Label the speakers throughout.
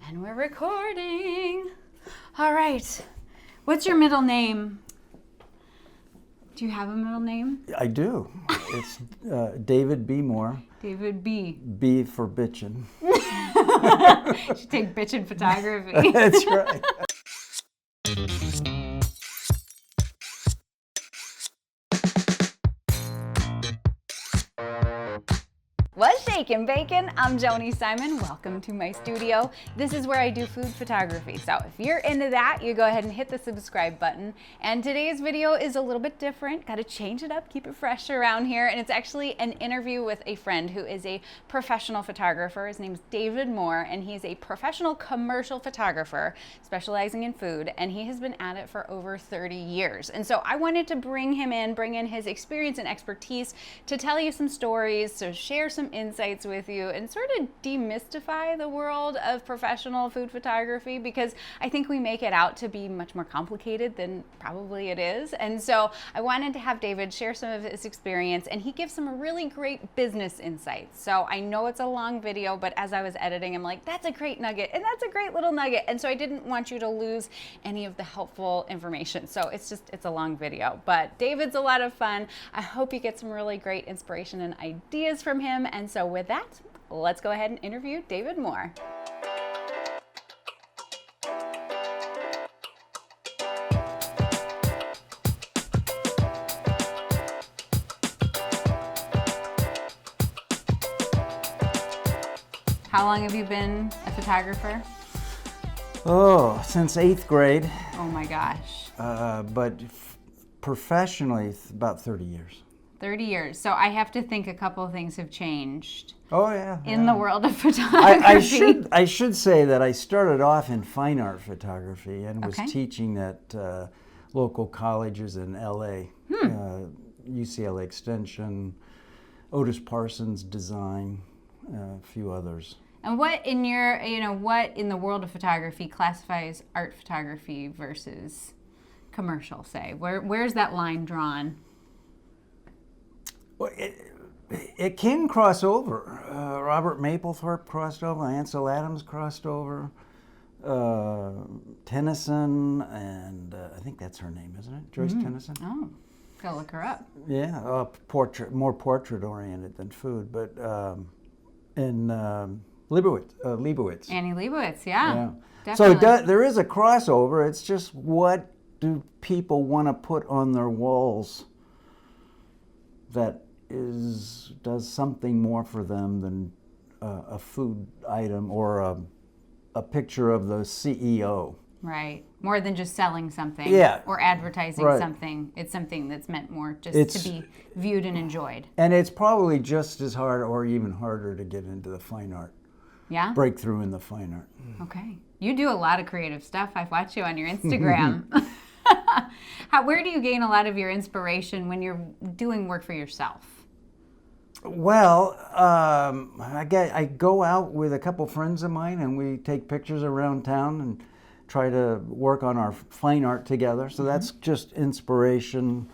Speaker 1: And we're recording. All right. What's your middle name? Do you have a middle name?
Speaker 2: I do. It's David B. Moore.
Speaker 1: David B.
Speaker 2: B for bitchin'.
Speaker 1: You should take bitchin' photography.
Speaker 2: That's right.
Speaker 1: What's shakin' bacon? I'm Joni Simon. Welcome to my studio. This is where I do food photography. So if you're into that, you go ahead and hit the subscribe button. And today's video is a little bit different. Got to change it up, keep it fresh around here. And it's actually an interview with a friend who is a professional photographer. His name's David Moore, and he's a professional commercial photographer specializing in food. And he has been at it for over 30 years. And so I wanted to bring him in, bring in his experience and expertise to tell you some stories, to share some insights with you and sort of demystify the world of professional food photography, because I think we make it out to be much more complicated than probably it is. And so I wanted to have David share some of his experience, and he gives some really great business insights. So I know it's a long video, but as I was editing, I'm like, that's a great nugget and that's a great little nugget. And so I didn't want you to lose any of the helpful information. So it's a long video, but David's a lot of fun. I hope you get some really great inspiration and ideas from him. And so with that, let's go ahead and interview David Moore. How long have you been a photographer?
Speaker 2: Oh, since 8th grade.
Speaker 1: Oh my gosh.
Speaker 2: But professionally, it's about 30 years.
Speaker 1: 30 years. So I have to think a couple of things have changed.
Speaker 2: Oh yeah.
Speaker 1: In the world of photography.
Speaker 2: I should say that I started off in fine art photography and was
Speaker 1: Okay.
Speaker 2: teaching at local colleges in LA, UCLA Extension, Otis Parsons Design, a few others.
Speaker 1: And what in your, what in the world of photography classifies art photography versus commercial, say? Where's that line drawn?
Speaker 2: Well, it can cross over. Robert Mapplethorpe crossed over, Ansel Adams crossed over, Tennyson, and I think that's her name, isn't it? Joyce Tennyson?
Speaker 1: Oh, gotta look her up.
Speaker 2: Yeah, more portrait oriented than food, but and Leibowitz.
Speaker 1: Annie Leibovitz, yeah.
Speaker 2: So
Speaker 1: Definitely.
Speaker 2: there is a crossover. It's just, what do people want to put on their walls that does something more for them than a food item or a picture of the CEO.
Speaker 1: Right. More than just selling something,
Speaker 2: Yeah.
Speaker 1: or advertising
Speaker 2: Right.
Speaker 1: something. It's something that's meant more just to be viewed and enjoyed.
Speaker 2: And it's probably just as hard or even harder to get into the fine art.
Speaker 1: Yeah?
Speaker 2: Breakthrough in the fine art.
Speaker 1: Okay. You do a lot of creative stuff. I've watched you on your Instagram. Where do you gain a lot of your inspiration when you're doing work for yourself?
Speaker 2: Well, I go out with a couple friends of mine and we take pictures around town and try to work on our fine art together. So that's just inspiration.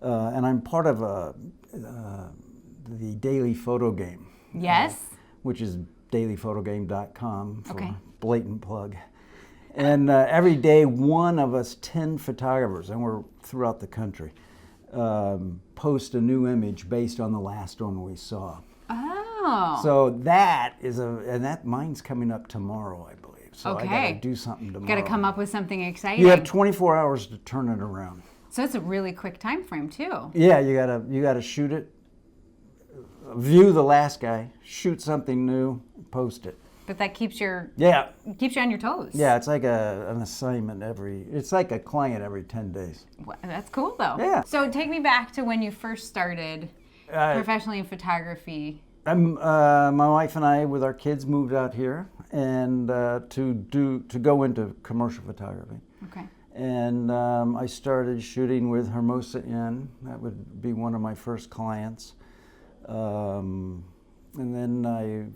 Speaker 2: And I'm part of the daily photo game.
Speaker 1: Yes.
Speaker 2: Which is dailyphotogame.com for
Speaker 1: Okay.
Speaker 2: blatant plug. And every day, one of us 10 photographers, and we're throughout the country, post a new image based on the last one we saw.
Speaker 1: Oh.
Speaker 2: So that is and that mine's coming up tomorrow, I believe. So I
Speaker 1: Okay.
Speaker 2: gotta do something tomorrow.
Speaker 1: Got to come up with something exciting.
Speaker 2: You have 24 hours to turn it around.
Speaker 1: So it's a really quick time frame too.
Speaker 2: Yeah, you gotta shoot it, view the last guy, shoot something new, post it.
Speaker 1: But that keeps you on your toes.
Speaker 2: Yeah, it's like an assignment it's like a client every 10 days.
Speaker 1: Well, that's cool though.
Speaker 2: Yeah.
Speaker 1: So take me back to when you first started professionally in photography.
Speaker 2: My wife and I, with our kids, moved out here and to go into commercial photography.
Speaker 1: Okay.
Speaker 2: And I started shooting with Hermosa Inn. That would be one of my first clients. And then I've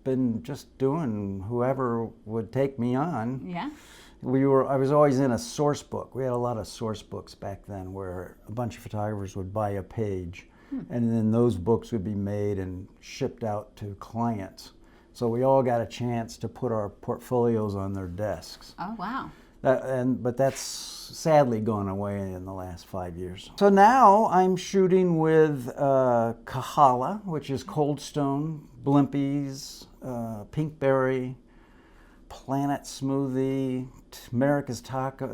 Speaker 2: been just doing whoever would take me on.
Speaker 1: Yeah.
Speaker 2: I was always in a source book. We had a lot of source books back then where a bunch of photographers would buy a page and then those books would be made and shipped out to clients. So we all got a chance to put our portfolios on their desks.
Speaker 1: Oh, wow.
Speaker 2: But that's sadly gone away in the last 5 years. So now I'm shooting with Kahala, which is Cold Stone, Blimpies, Pinkberry, Planet Smoothie, America's Taco.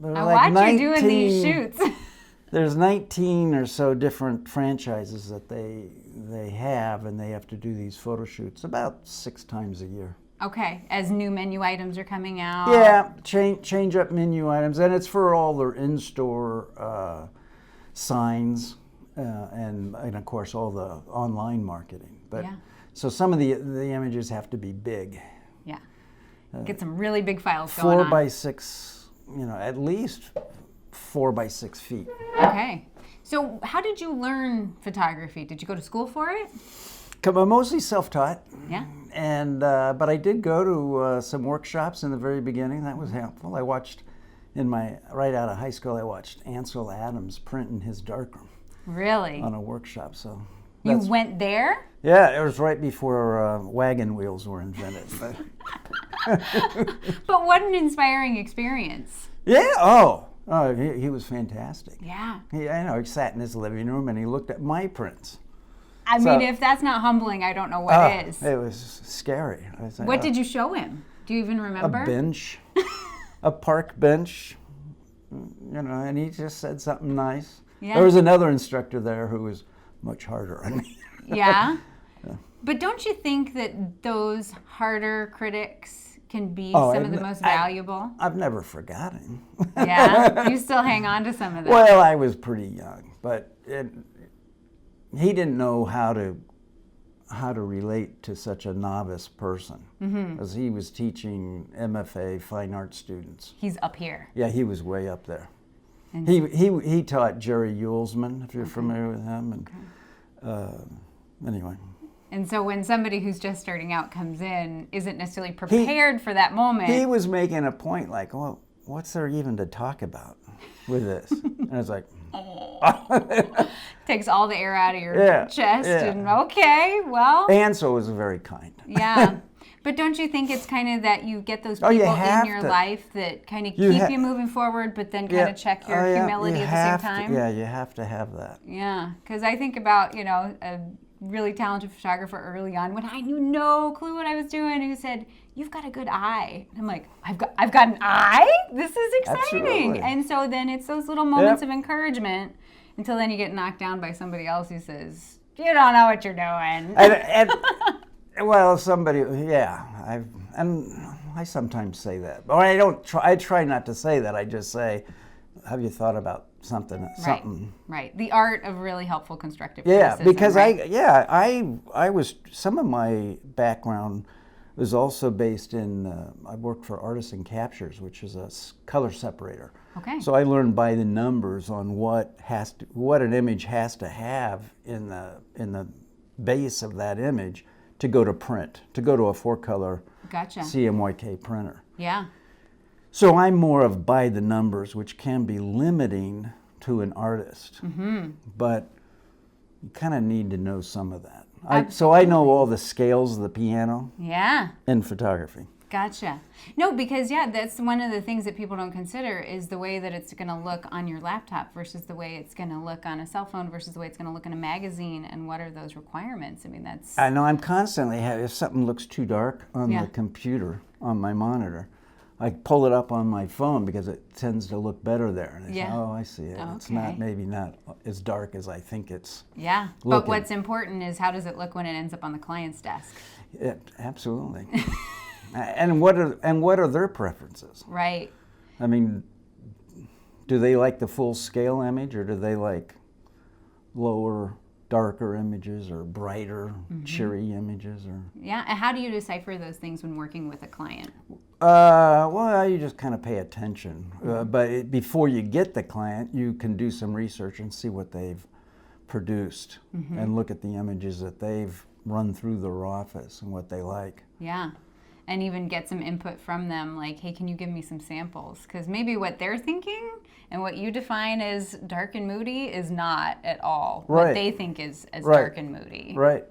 Speaker 1: I like watch you doing these shoots.
Speaker 2: There's 19 or so different franchises that they have, and they have to do these photo shoots about 6 times a year.
Speaker 1: Okay, as new menu items are coming out.
Speaker 2: Yeah, change up menu items, and it's for all their in-store signs and of course all the online marketing. But
Speaker 1: yeah.
Speaker 2: So some of the images have to be big.
Speaker 1: Yeah, get some really big files going
Speaker 2: 4
Speaker 1: on.
Speaker 2: by 6, at least 4 by 6 feet.
Speaker 1: Okay, so how did you learn photography? Did you go to school for it?
Speaker 2: I'm mostly self-taught.
Speaker 1: Yeah.
Speaker 2: And but I did go to some workshops in the very beginning. That was helpful. I watched right out of high school. I watched Ansel Adams print in his darkroom.
Speaker 1: Really?
Speaker 2: On a workshop. So
Speaker 1: you went there?
Speaker 2: Yeah, it was right before wagon wheels were invented.
Speaker 1: But what an inspiring experience.
Speaker 2: Yeah. Oh, he was fantastic.
Speaker 1: Yeah.
Speaker 2: He sat in his living room and he looked at my prints.
Speaker 1: I mean, if that's not humbling, I don't know what is.
Speaker 2: It was scary. I was like,
Speaker 1: what did you show him? Do you even remember?
Speaker 2: A bench, a park bench, and he just said something nice. Yeah. There was another instructor there who was much harder on me.
Speaker 1: Yeah? But don't you think that those harder critics can be some of the most valuable?
Speaker 2: I've never forgotten.
Speaker 1: Yeah? You still hang on to some of that?
Speaker 2: Well, I was pretty young, but he didn't know how to relate to such a novice person, because he was teaching MFA fine arts students.
Speaker 1: He's up here.
Speaker 2: Yeah, he was way up there. And he taught Jerry Yulesman, if you're familiar with him. And anyway.
Speaker 1: And so when somebody who's just starting out comes in, isn't necessarily prepared for that moment.
Speaker 2: He was making a point like, well, what's there even to talk about with this? And I was like,
Speaker 1: takes all the air out of your chest. Yeah. And okay, well.
Speaker 2: Ansel was very kind.
Speaker 1: Yeah. But don't you think it's kind of that you get those people in your life that kind of keep you moving forward, but then kind of check your humility at the same time?
Speaker 2: Yeah, you have to have that.
Speaker 1: Yeah, because I think about, a really talented photographer early on when I knew no clue what I was doing, who said, "You've got a good eye." And I'm like, I've got an eye? This is exciting.
Speaker 2: Absolutely.
Speaker 1: And so then it's those little moments of encouragement until then you get knocked down by somebody else who says, "You don't know what you're doing."
Speaker 2: Well, somebody, I sometimes say that. Or I try not to say that. I just say, have you thought about something?
Speaker 1: Right. The art of really helpful constructive
Speaker 2: criticism. Because
Speaker 1: I
Speaker 2: was, some of my background was also based in, I worked for Artisan Captures, which is a color separator.
Speaker 1: Okay.
Speaker 2: So I learned by the numbers on what an image has to have in the base of that image to go to print, to go to a 4-color CMYK printer.
Speaker 1: Yeah.
Speaker 2: So I'm more of by the numbers, which can be limiting to an artist. But you kind of need to know some of that. So I know all the scales of the piano in photography.
Speaker 1: Gotcha. No, because that's one of the things that people don't consider is the way that it's going to look on your laptop versus the way it's going to look on a cell phone versus the way it's going to look in a magazine, and what are those requirements? I mean, that's...
Speaker 2: I know I'm constantly if something looks too dark on the computer, on my monitor, I pull it up on my phone because it tends to look better there. And I say, I see it. Okay. It's maybe not as dark as I think it's looking.
Speaker 1: But what's important is how does it look when it ends up on the client's desk?
Speaker 2: Absolutely. And what are their preferences?
Speaker 1: Right.
Speaker 2: I mean, do they like the full scale image, or do they like lower, darker images, or brighter, cheery images? Or
Speaker 1: and how do you decipher those things when working with a client?
Speaker 2: Well, you just kind of pay attention. But before you get the client, you can do some research and see what they've produced and look at the images that they've run through their office and what they like.
Speaker 1: Yeah. And even get some input from them, like, hey, can you give me some samples? Because maybe what they're thinking and what you define as dark and moody is not at all what they think is as dark and moody.
Speaker 2: Right.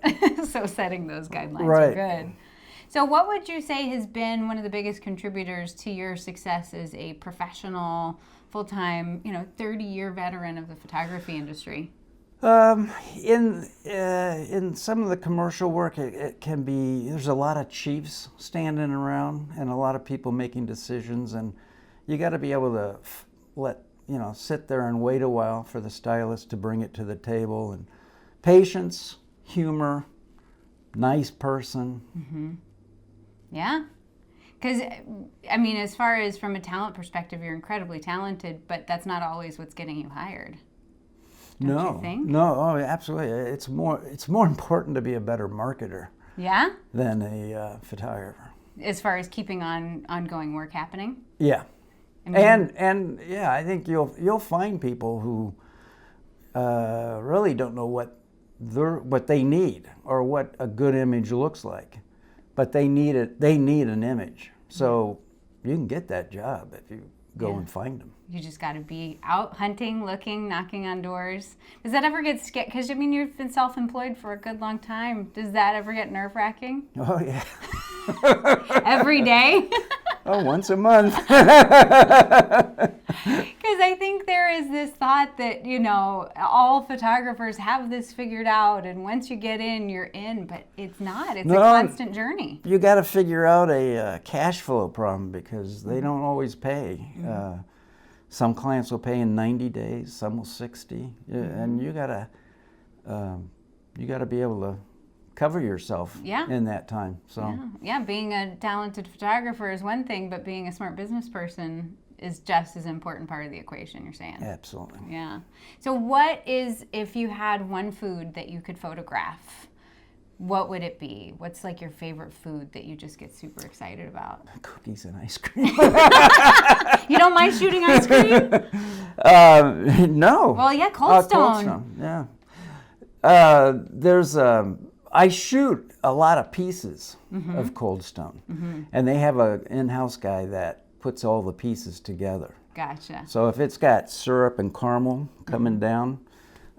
Speaker 1: So setting those guidelines are good. So what would you say has been one of the biggest contributors to your success as a professional, full-time, 30-year veteran of the photography industry?
Speaker 2: In some of the commercial work, it can be, there's a lot of chiefs standing around and a lot of people making decisions, and you got to be able to sit there and wait a while for the stylist to bring it to the table. And patience, humor, nice person.
Speaker 1: Mm-hmm. Yeah. Because, I mean, as far as from a talent perspective, you're incredibly talented, but that's not always what's getting you hired. Don't you think?
Speaker 2: No, oh, absolutely. It's more important to be a better marketer.
Speaker 1: Yeah?
Speaker 2: Than a photographer.
Speaker 1: As far as keeping ongoing work happening?
Speaker 2: Yeah.
Speaker 1: I mean,
Speaker 2: and yeah, I think you'll find people who really don't know what they need or what a good image looks like, but they need it. They need an image, so you can get that job if you go and find them.
Speaker 1: You just got to be out hunting, looking, knocking on doors. Does that ever get scary? Because I mean, you've been self-employed for a good long time. Does that ever get nerve-wracking?
Speaker 2: Oh yeah.
Speaker 1: Every day?
Speaker 2: Oh, once a month.
Speaker 1: Because I think there is this thought that, all photographers have this figured out, and once you get in, you're in, but it's not. It's a constant journey.
Speaker 2: You got to figure out a cash flow problem because they don't always pay. Some clients will pay in 90 days, some will 60, and you got to be able to cover yourself in that time. So
Speaker 1: yeah, being a talented photographer is one thing, but being a smart business person is just as important part of the equation, you're saying.
Speaker 2: Absolutely.
Speaker 1: Yeah. So what is, if you had one food that you could photograph, what would it be? What's like your favorite food that you just get super excited about?
Speaker 2: Cookies and ice cream.
Speaker 1: You don't mind shooting ice cream?
Speaker 2: No.
Speaker 1: Well, yeah, Cold Stone.
Speaker 2: Cold Stone, yeah. I shoot a lot of pieces of Cold Stone, and they have an in-house guy that puts all the pieces together.
Speaker 1: Gotcha.
Speaker 2: So if it's got syrup and caramel coming down,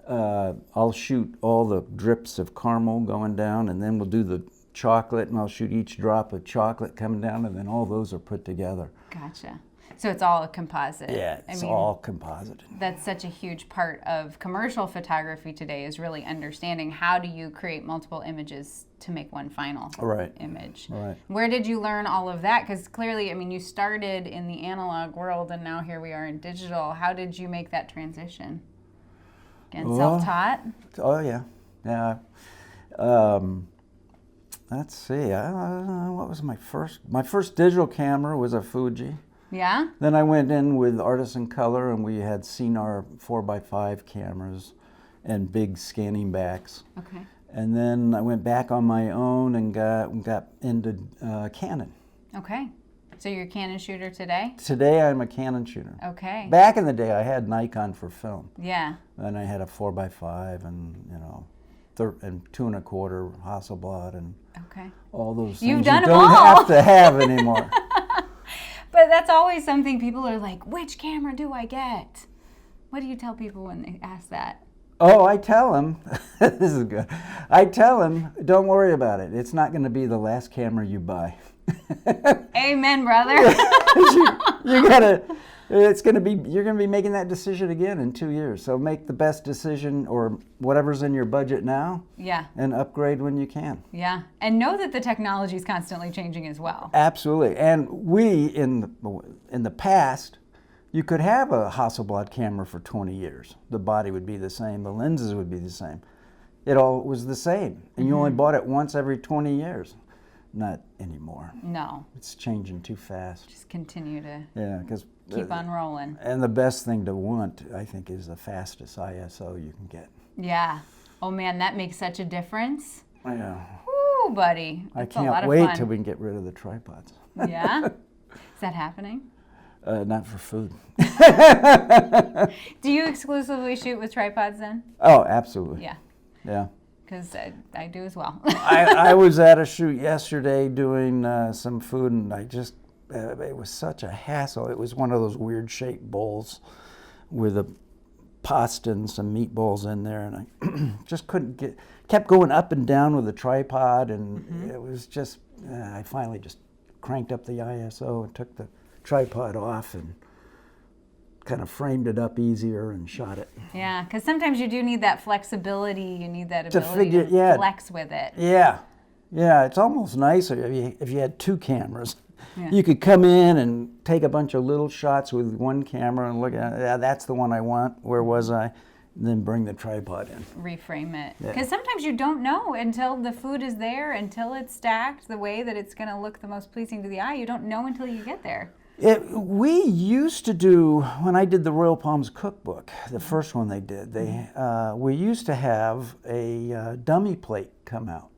Speaker 2: I'll shoot all the drips of caramel going down, and then we'll do the chocolate, and I'll shoot each drop of chocolate coming down, and then all those are put together.
Speaker 1: Gotcha. So it's all a composite.
Speaker 2: Yeah, it's all composited.
Speaker 1: That's such a huge part of commercial photography today, is really understanding how do you create multiple images to make one final image.
Speaker 2: Right.
Speaker 1: Where did you learn all of that? Because clearly, I mean, you started in the analog world, and now here we are in digital. How did you make that transition? Again, self-taught?
Speaker 2: Oh, yeah. Yeah. Let's see. What was my first digital camera was a Fuji.
Speaker 1: Yeah?
Speaker 2: Then I went in with Artisan Color, and we had Cinar 4x5 cameras and big scanning backs.
Speaker 1: Okay.
Speaker 2: And then I went back on my own and got into Canon.
Speaker 1: Okay. So you're a Canon shooter today?
Speaker 2: Today I'm a Canon shooter.
Speaker 1: Okay.
Speaker 2: Back in the day I had Nikon for film.
Speaker 1: Yeah.
Speaker 2: And I had a 4x5 and, and 2 1/4 Hasselblad and all those things
Speaker 1: You've done
Speaker 2: you
Speaker 1: them
Speaker 2: don't
Speaker 1: all.
Speaker 2: have to have anymore.
Speaker 1: But that's always something people are like, which camera do I get? What do you tell people when they ask that?
Speaker 2: Oh, I tell them, this is good. I tell them, don't worry about it. It's not going to be the last camera you buy.
Speaker 1: Amen, brother.
Speaker 2: You're going to be making that decision again in 2 years. So make the best decision or whatever's in your budget now.
Speaker 1: Yeah.
Speaker 2: And upgrade when you can.
Speaker 1: Yeah. And know that the technology is constantly changing as well.
Speaker 2: Absolutely. And we, in the past, you could have a Hasselblad camera for 20 years. The body would be the same. The lenses would be the same. It all was the same. And you only bought it once every 20 years. Not anymore.
Speaker 1: No.
Speaker 2: It's changing too fast.
Speaker 1: Just continue to
Speaker 2: keep
Speaker 1: on rolling.
Speaker 2: And the best thing to want, I think, is the fastest ISO you can get.
Speaker 1: Yeah. Oh man, that makes such a difference.
Speaker 2: Yeah.
Speaker 1: Woo, buddy. That's
Speaker 2: I can't wait till we can get rid of the tripods.
Speaker 1: Yeah? Is that happening?
Speaker 2: Not for food.
Speaker 1: Do you exclusively shoot with tripods then?
Speaker 2: Oh, absolutely.
Speaker 1: Yeah.
Speaker 2: Yeah.
Speaker 1: Because I do as well.
Speaker 2: I was at a shoot yesterday doing some food, and it was such a hassle. It was one of those weird shaped bowls with a pasta and some meatballs in there, and I just kept going up and down with the tripod, and it was just I finally just cranked up the ISO and took the tripod off and kind of framed it up easier and shot it.
Speaker 1: Yeah, because sometimes you do need that flexibility. You need that ability to flex with it.
Speaker 2: Yeah, yeah. It's almost nicer if you had two cameras.
Speaker 1: Yeah.
Speaker 2: You could come in and take a bunch of little shots with one camera and look at it. Yeah, that's the one I want. Where was I? And then bring the tripod in.
Speaker 1: Reframe it. Because sometimes you don't know until the food is there, until it's stacked the way that it's going to look the most pleasing to the eye. You don't know until you get there.
Speaker 2: We used to do, when I did the Royal Palms cookbook, the first one they did, we used to have a dummy plate come out.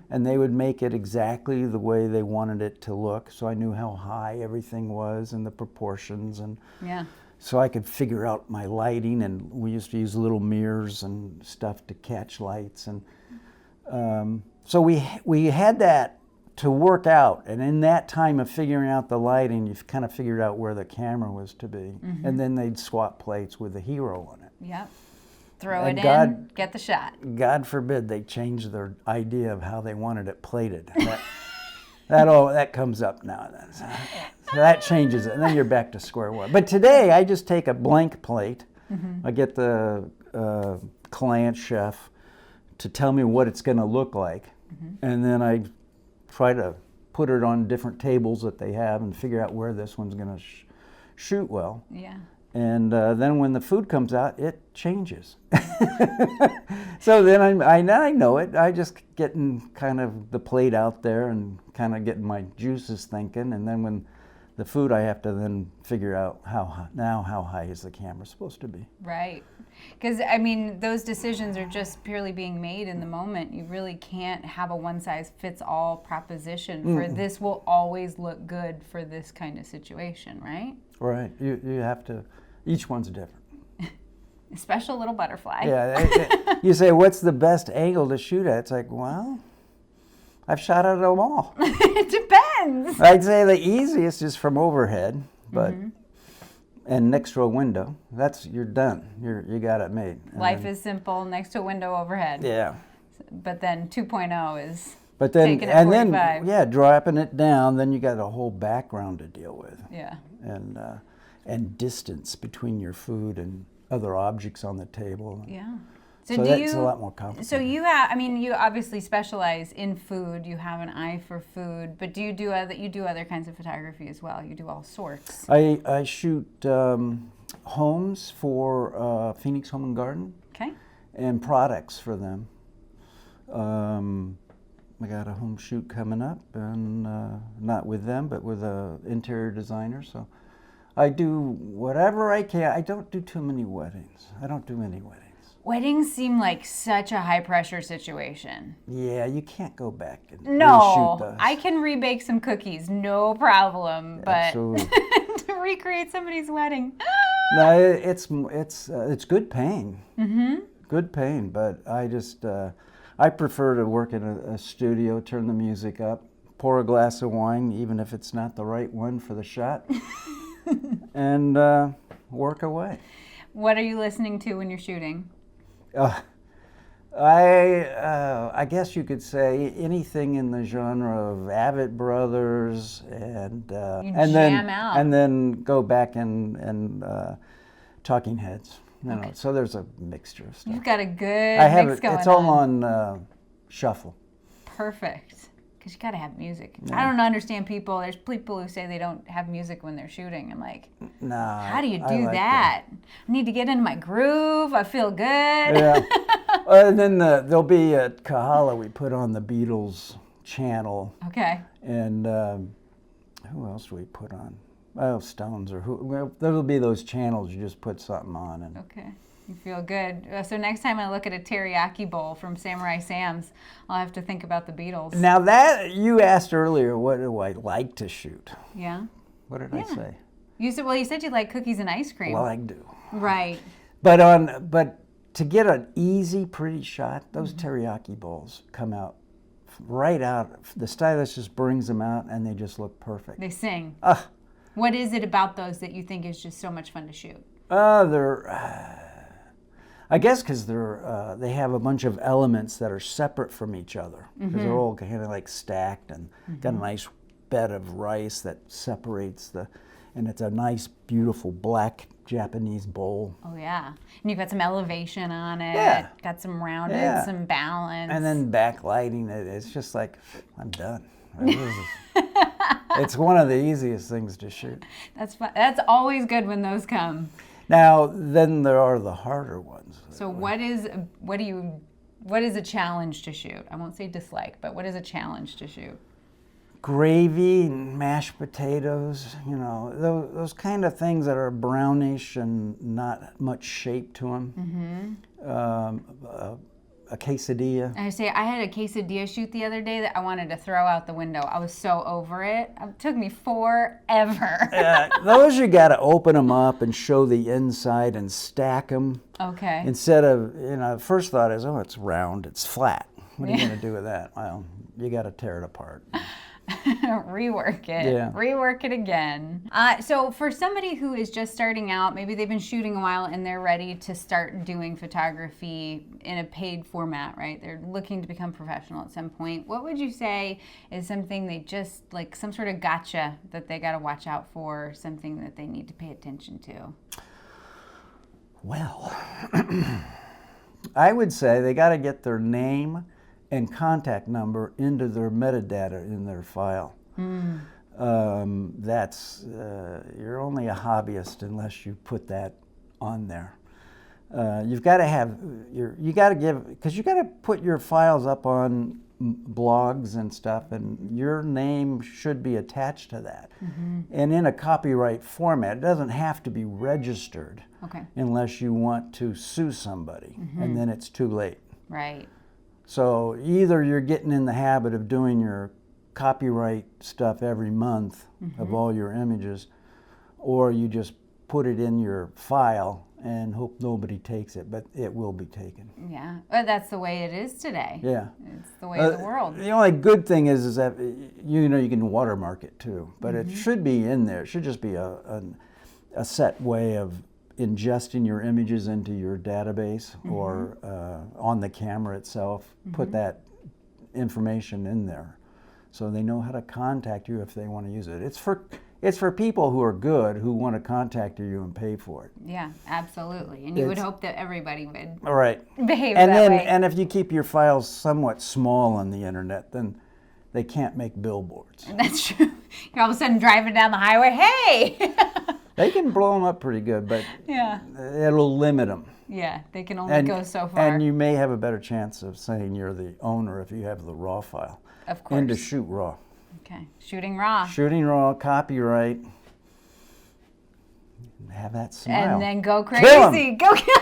Speaker 2: And they would make it exactly the way they wanted it to look. So I knew how high everything was and the proportions. And so I could figure out my lighting. And we used to use little mirrors and stuff to catch lights. And so we had that to work out, and in that time of figuring out the lighting, you've kind of figured out where the camera was to be, and then they'd swap plates with the hero on it.
Speaker 1: Yep. Throw it in, get the shot.
Speaker 2: God forbid they change their idea of how they wanted it plated. That comes up now and then. So that changes it, and then you're back to square one. But today, I just take a blank plate. I get the client chef to tell me what it's going to look like, and then I try to put it on different tables that they have and figure out where this one's going to shoot well. Yeah. And then when the food comes out, it changes. So then I know it. I just getting kind of the plate out there and kind of getting my juices thinking. And then when the food, I have to then figure out how high is the camera supposed to be.
Speaker 1: Right. Because, I mean, those decisions are just purely being made in the moment. You really can't have a one-size-fits-all proposition for this will always look good for this kind of situation, right?
Speaker 2: Right. You have to, each one's different.
Speaker 1: A special little butterfly.
Speaker 2: Yeah. You say, what's the best angle to shoot at? It's like, well, I've shot at them all.
Speaker 1: It depends.
Speaker 2: I'd say the easiest is from overhead, but and next to a window. You're done. You got it made.
Speaker 1: Life is simple. Next to a window overhead.
Speaker 2: Yeah.
Speaker 1: But then 2.0 is
Speaker 2: taking
Speaker 1: it at 45.
Speaker 2: Then dropping it down. Then you got a whole background to deal with.
Speaker 1: Yeah.
Speaker 2: And distance between your food and other objects on the table.
Speaker 1: Yeah.
Speaker 2: So that's a lot more complicated.
Speaker 1: So you obviously specialize in food. You have an eye for food, but do you do other kinds of photography as well? You do all sorts.
Speaker 2: I shoot homes for Phoenix Home and Garden.
Speaker 1: Okay.
Speaker 2: And products for them. I got a home shoot coming up, and not with them, but with an interior designer. So I do whatever I can. I don't do too many weddings. I don't do any weddings.
Speaker 1: Weddings seem like such a high-pressure situation.
Speaker 2: Yeah, you can't go back and
Speaker 1: No,
Speaker 2: reshoot those.
Speaker 1: I can rebake some cookies, no problem. But to recreate somebody's wedding,
Speaker 2: no, it's good pain. Good pain, but I prefer to work in a studio, turn the music up, pour a glass of wine, even if it's not the right one for the shot, and work away.
Speaker 1: What are you listening to when you're shooting?
Speaker 2: I guess you could say anything in the genre of Avett Brothers and then go back and Talking Heads. Okay. So there's a mixture of stuff.
Speaker 1: You've got a good mix going on.
Speaker 2: It's all on shuffle.
Speaker 1: Perfect. Because you got to have music. Yeah. I don't understand people. There's people who say they don't have music when they're shooting. I'm like,
Speaker 2: nah,
Speaker 1: how do you do that? I need to get into my groove. I feel good.
Speaker 2: Yeah. And then there'll be at Kahala, we put on the Beatles channel.
Speaker 1: Okay.
Speaker 2: And who else do we put on? Oh, Stones or who? Well, there'll be those channels. You just put something on. And
Speaker 1: okay. You feel good. So next time I look at a teriyaki bowl from Samurai Sam's, I'll have to think about the Beatles.
Speaker 2: Now that you asked earlier, what do I like to shoot?
Speaker 1: Yeah.
Speaker 2: What did I say?
Speaker 1: You said you like cookies and ice cream.
Speaker 2: Well, I do.
Speaker 1: Right.
Speaker 2: But to get an easy, pretty shot, those teriyaki bowls come out right out. The stylist just brings them out, and they just look perfect.
Speaker 1: They sing. What is it about those that you think is just so much fun to shoot?
Speaker 2: I guess because they have a bunch of elements that are separate from each other, because they're all kind of like stacked and got a nice bed of rice that separates and it's a nice, beautiful black Japanese bowl.
Speaker 1: Oh yeah, and you've got some elevation on it.
Speaker 2: Yeah.
Speaker 1: Got some rounded,
Speaker 2: Yeah.
Speaker 1: some balance.
Speaker 2: And then backlighting it. It's just like, I'm done. It's one of the easiest things to shoot.
Speaker 1: That's fun. That's always good when those come.
Speaker 2: Now, then there are the harder ones.
Speaker 1: So what is a challenge to shoot? I won't say dislike, but what is a challenge to shoot?
Speaker 2: Gravy and mashed potatoes, those kind of things that are brownish and not much shape to them. A quesadilla.
Speaker 1: I say I had a quesadilla shoot the other day that I wanted to throw out the window. I was so over it. It took me forever.
Speaker 2: Those you got to open them up and show the inside and stack them.
Speaker 1: Okay.
Speaker 2: Instead of, first thought is, oh, it's round, it's flat. What are you going to do with that? Well, you got to tear it apart.
Speaker 1: Rework it.
Speaker 2: Yeah.
Speaker 1: Rework it again. So for somebody who is just starting out, maybe they've been shooting a while and they're ready to start doing photography in a paid format, right? They're looking to become professional at some point. What would you say is something they just, like some sort of gotcha that they got to watch out for, something that they need to pay attention to?
Speaker 2: Well, I would say they got to get their name and contact number into their metadata in their file. You're only a hobbyist unless you put that on there. You've got to have because you got to put your files up on blogs and stuff, and your name should be attached to that. And in a copyright format. It doesn't have to be registered unless you want to sue somebody, and then it's too late.
Speaker 1: Right.
Speaker 2: So either you're getting in the habit of doing your copyright stuff every month of all your images, or you just put it in your file and hope nobody takes it, but it will be taken.
Speaker 1: Yeah, well, that's the way it is today.
Speaker 2: Yeah.
Speaker 1: It's the way of the world.
Speaker 2: The only good thing is that you can watermark it too, but it should be in there. It should just be a set way of ingesting your images into your database or on the camera itself. Put that information in there so they know how to contact you if they want to use it. It's for people who are good, who want to contact you and pay for it.
Speaker 1: Yeah, absolutely. And you would hope that everybody would behave that way. And
Speaker 2: if you keep your files somewhat small on the internet, then they can't make billboards.
Speaker 1: That's true. You're all of a sudden driving down the highway, hey!
Speaker 2: They can blow them up pretty good, but it'll limit them.
Speaker 1: Yeah, they can only go so far.
Speaker 2: And you may have a better chance of saying you're the owner if you have the raw file.
Speaker 1: Of course.
Speaker 2: And to shoot raw.
Speaker 1: Okay, shooting raw.
Speaker 2: Shooting raw, copyright. Have that smile.
Speaker 1: And then go
Speaker 2: Kill 'em.
Speaker 1: crazy. Go kill.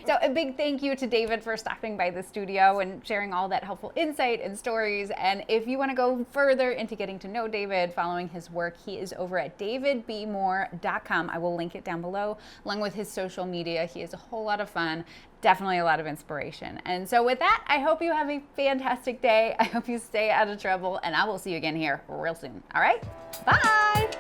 Speaker 1: So a big thank you to David for stopping by the studio and sharing all that helpful insight and stories. And if you want to go further into getting to know David, following his work, he is over at davidbmoore.com. I will link it down below, along with his social media. He is a whole lot of fun, definitely a lot of inspiration. And so with that, I hope you have a fantastic day. I hope you stay out of trouble, and I will see you again here real soon. All right, bye.